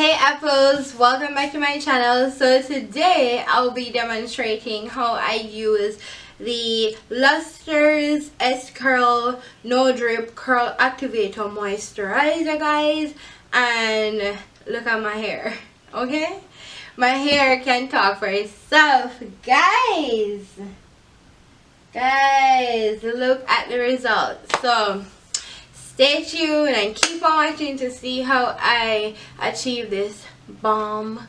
Hey apples, welcome back to my channel. So today I'll be demonstrating how I use the Luster's S Curl No Drip Curl Activator Moisturizer, guys. And look at my hair, okay? My hair can talk for itself, guys. Look at the results. So stay tuned and keep on watching to see how I achieve this bomb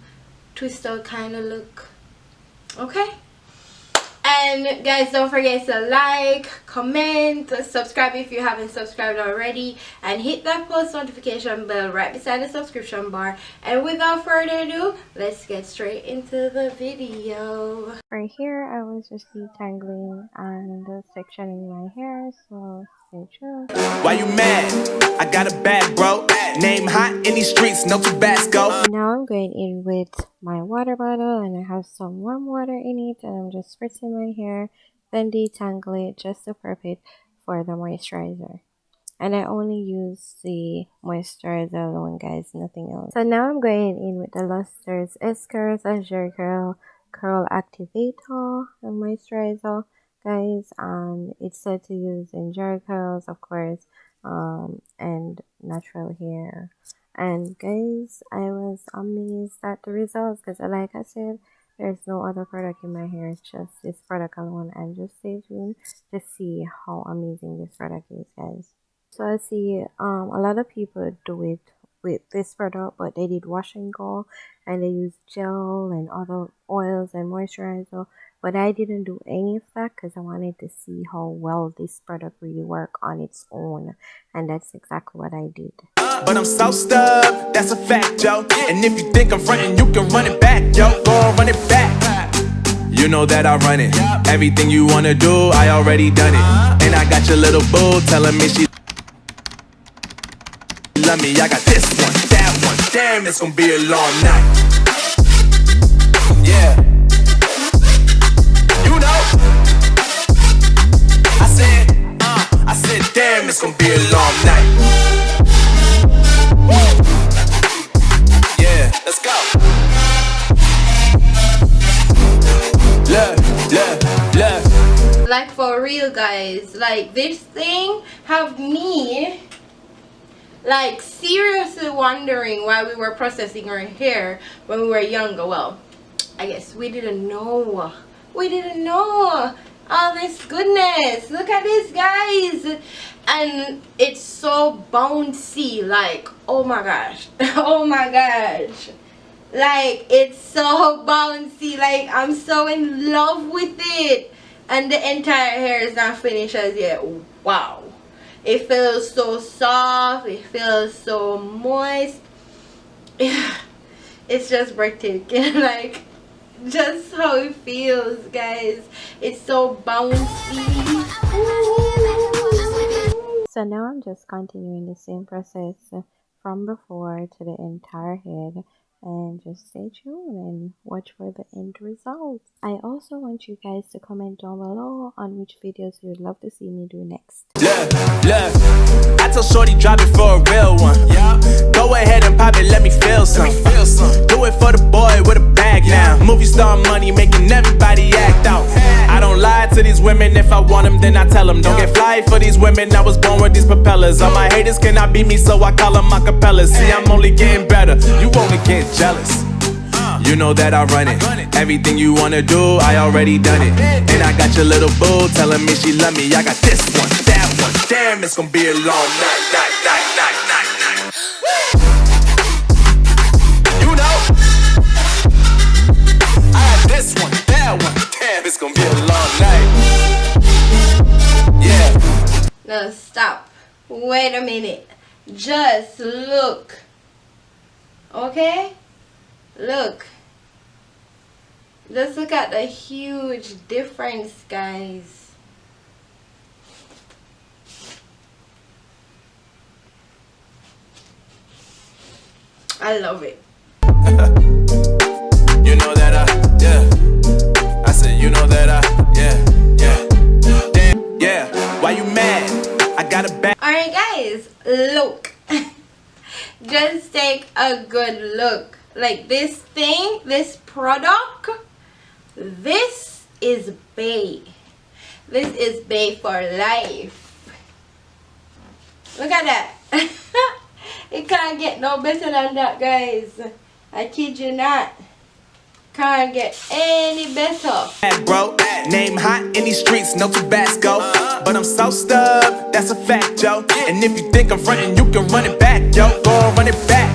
twister kind of look. Okay? And guys, don't forget to like, comment, subscribe if you haven't subscribed already, and hit that post notification bell right beside the subscription bar. And without further ado, let's get straight into the video. Right here, I was just detangling and sectioning my hair, so stay tuned. Why you mad? I got a bad bro. Name hot in these streets, no Tabasco. Now I'm going in with my water bottle, and I have some warm water in it, and I'm just spritzing my hair, then detangle it just to prep it for the moisturizer. And I only use the moisturizer alone, guys, nothing else. So now I'm going in with the Luster's S Curl and JHERI Curl Activator and moisturizer, guys. And it's said to use in JHERI curls, of course, and natural hair. And guys, I was amazed at the results because, like I said, there's no other product in my hair. It's just this product alone, and just stay tuned to see how amazing this product is, guys. So I see a lot of people do it with this product, but they did wash and go, and they use gel and other oils and moisturizer, but I didn't do any of that because I wanted to see how well this product really works on its own, and that's exactly what I did. But I'm so stuck, that's a fact, yo. And if you think I'm frontin', you can run it back, yo. Go on, run it back. You know that I run it. Everything you wanna do, I already done it. And I got your little boo telling me she love me. I got this one, that one. Damn, it's gonna be a long night. Yeah. You know. I said, damn, it's gonna be a long night. Yeah, let's go. Look. Like for real, guys, like this thing have me like seriously wondering why we were processing our hair when we were younger. Well, I guess we didn't know all this goodness. Look at this, guys, and it's so bouncy, like, oh my gosh. Oh my gosh, like, it's so bouncy, like, I'm so in love with it. And the entire hair is not finished as yet. Wow, it feels so soft, it feels so moist. It's just breathtaking. Like, just how it feels, guys. It's so bouncy. So now I'm just continuing the same process from before to the entire head, and just stay tuned and watch for the end results. I also want you guys to comment down below on which videos you would love to see me do next. Look, I tell shorty drop it for a real one. Go ahead and pop it, let me feel some. Do it for the boy with a bag now. Movie star money making everybody act out. I don't lie to these women, if I want them then I tell them. Don't get fly for these women, I was born with these propellers. All my haters cannot beat me, so I call them acapellas. See, I'm only getting better, you only get jealous. You know that I run it. Everything you wanna do, I already done it. And I got your little boo telling me she love me. I got this one, that one. Damn, it's gonna be a long night. You know, I got this one, that one. Damn, it's gonna be a long night. Yeah. No, stop. Wait a minute. Just look. Okay? Look. Just look at the huge difference, guys. I love it. You know that yeah. I said, you know that yeah. Damn, yeah. Why you mad? I got a bad. Alright, guys. Look. just take a good look. Like this thing, this product, this is bae. This is bae for life. Look at that. It can't get no better than that, guys. I kid you not. Can't get any better. Bro, name hot in these streets, no Tabasco. But I'm so stubbed, that's a fact, yo. And if you think I'm frontin', you can run it back, yo. Go and run it back.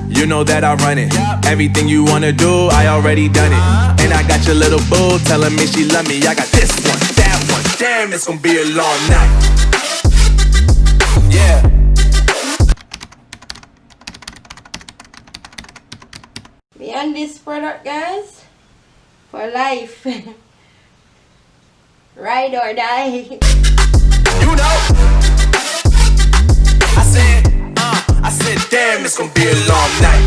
You know that I run it. Everything you wanna do, I already done it. And I got your little boo telling me she love me. I got this one, that one. Damn, it's gonna be a long night. Yeah. Me and this product, guys, for life. Ride or die. You know. I said, damn, it's gonna be a long night.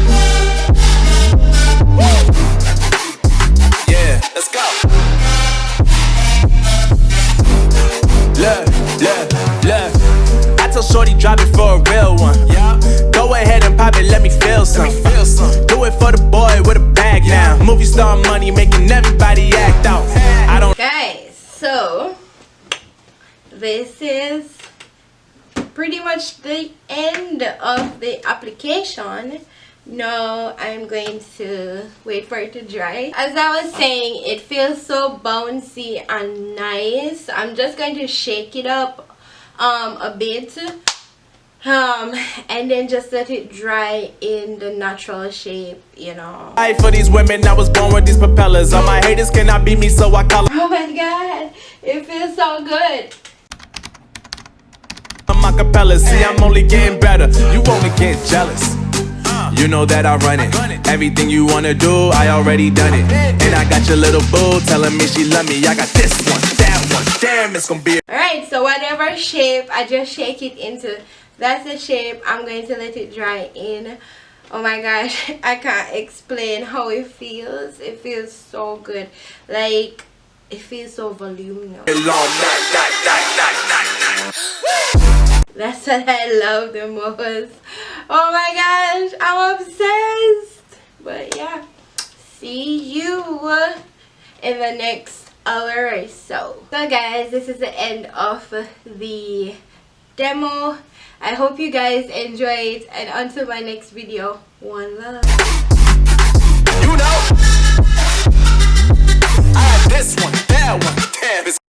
Yeah, let's go. Look. I told Shorty drop it for a real one. Yeah. Go ahead and pop it, let me feel some. Do it for the boy with a bag now. Movie star money making everybody act out. I don't. Guys, so this is pretty much the end of the application. Now I'm going to wait for it to dry. As I was saying, it feels so bouncy and nice. I'm just going to shake it up a bit and then just let it dry in the natural shape, you know. For these women, I was born with these propellers. All my haters cannot beat me, so I call. Oh my god, it feels so good. I'm a cappella, see I'm only getting better. You only get jealous. You know that I run it. Everything you wanna do, I already done it. And I got your little boo telling me she love me. I got this one, that one. Damn, it's gonna be. Alright, so whatever shape I just shake it into, that's the shape I'm going to let it dry in. Oh my gosh, I can't explain how it feels. It feels so good. Like, it feels so voluminous. That's what I love the most. Oh my gosh, I'm obsessed. But yeah, see you in the next hour or so. So guys, this is the end of the demo. I hope you guys enjoyed, and until my next video, one love. You know.